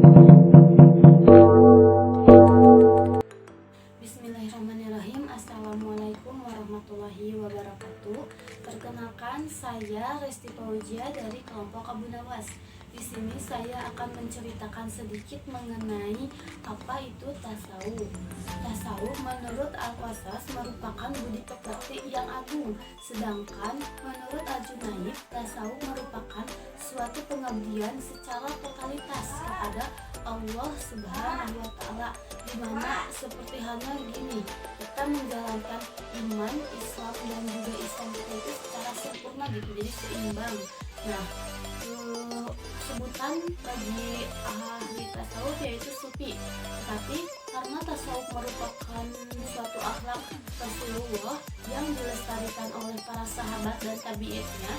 Bismillahirrahmanirrahim. Assalamualaikum warahmatullahi wabarakatuh. Perkenalkan, saya Resti Fauzia dari kelompok Abu Nawas. Di sini saya akan menceritakan sedikit mengenai apa itu tasawuf. Tasawuf menurut Al-Qasas merupakan budi pekerti yang agung, sedangkan menurut Al-Junaid, tasawuf merupakan suatu pengabdian secara totalitas kepada Allah Subhanahu wa Ta'ala, dimana seperti halnya gini, kita menjalankan iman, Islam dan juga Islam kita itu secara sempurna gitu, jadi seimbang. Nah, sebutan bagi ahli tasawuf yaitu sufi. Tetapi karena tasawuf merupakan suatu akhlak Rasulullah yang dilestarikan oleh para sahabat dan tabi'innya,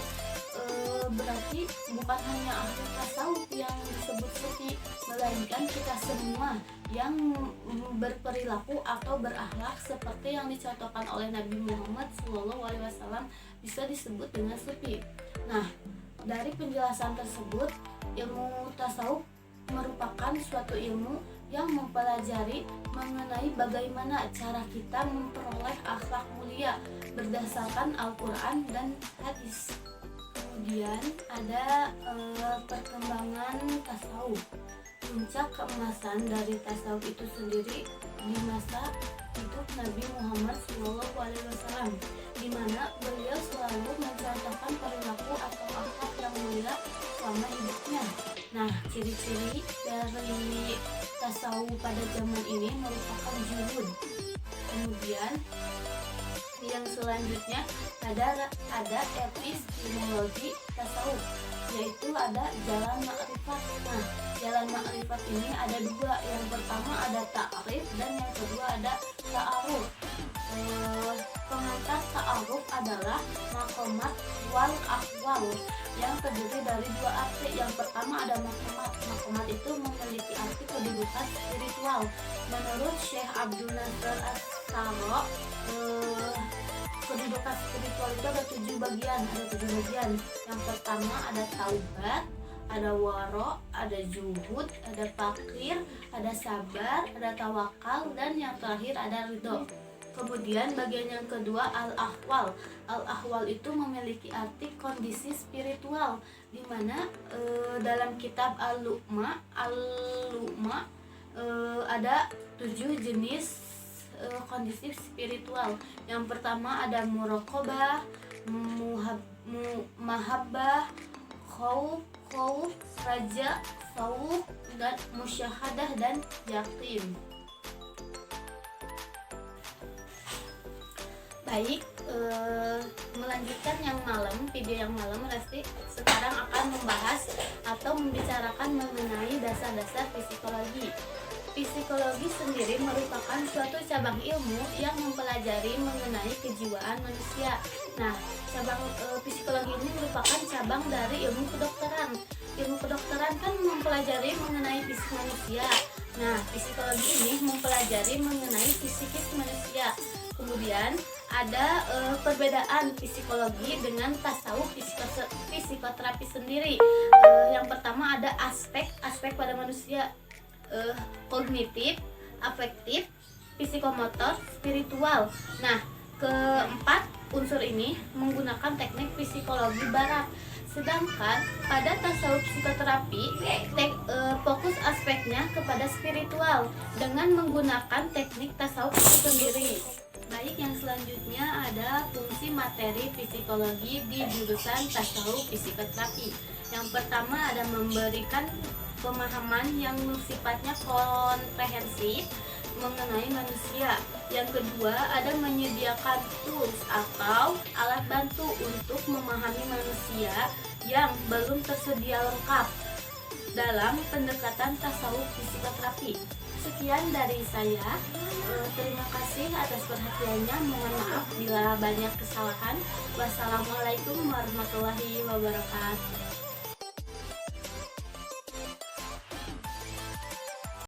berarti bukan hanya ahli tasawuf yang disebut sufi, melainkan kita semua yang berperilaku atau berakhlak seperti yang dicontohkan oleh Nabi Muhammad SAW bisa disebut dengan sufi. Nah, dari penjelasan tersebut, ilmu tasawuf merupakan suatu ilmu yang mempelajari mengenai bagaimana cara kita memperoleh akhlak mulia berdasarkan Al-Quran dan hadis. Kemudian ada perkembangan tasawuf. Puncak keemasan dari tasawuf itu sendiri di masa hidup Nabi Muhammad SAW, di mana beliau selalu mencontohkan perilaku atau akhlak yang mulia selama hidupnya. Nah, ciri-ciri dari tasawuf pada zaman ini merupakan zuhud. Kemudian yang selanjutnya ada epistemologi tasawuf, yaitu ada jalan ma'rifat. Nah, jalan ma'rifat ini ada dua. Yang pertama ada ta'rif dan yang kedua ada ta'aruf. Pengantar ta'aruf adalah maqamat wal ahwal yang terdiri dari dua arti. Yang pertama ada maqamat. Maqamat itu memiliki arti kedudukan spiritual. Menurut Syekh Abdul Nasir As-Saro, kedudukan spiritual itu ada 7 bagian. Yang pertama ada taubat, ada waro, ada zuhud, ada fakir, ada sabar, ada tawakal, dan yang terakhir ada ridho. Kemudian bagian yang kedua al-ahwal. Al-ahwal itu memiliki arti kondisi spiritual, di mana dalam kitab Al-Lu'ma ada 7 jenis kondisi spiritual. Yang pertama ada muraqabah, mahabbah, khauf, raja, khawf, dan musyahadah dan yakin. Baik, melanjutkan video yang malam, Resti sekarang akan membahas atau membicarakan mengenai dasar-dasar psikologi. Psikologi sendiri merupakan suatu cabang ilmu yang mempelajari mengenai kejiwaan manusia. Nah, cabang psikologi ini merupakan cabang dari ilmu kedokteran. Ilmu kedokteran kan mempelajari mengenai fisik manusia. Nah, psikologi ini mempelajari mengenai psikis manusia. Kemudian ada perbedaan psikologi dengan tasawuf psikoterapi sendiri. Yang pertama ada aspek pada manusia, kognitif, afektif, psikomotor, spiritual. Nah, keempat unsur ini menggunakan teknik psikologi barat. Sedangkan pada tasawuf psikoterapi fokus aspeknya kepada spiritual dengan menggunakan teknik tasawuf itu sendiri. Baik, yang selanjutnya ada fungsi materi psikologi di jurusan tasawuf psikoterapi. Yang pertama ada memberikan pemahaman yang sifatnya komprehensif mengenai manusia. Yang kedua ada menyediakan tools atau alat bantu untuk memahami manusia yang belum tersedia lengkap dalam pendekatan tasawuf psikoterapi. Sekian dari saya. Terima kasih atas perhatiannya. Mohon maaf bila banyak kesalahan. Wassalamualaikum warahmatullahi wabarakatuh.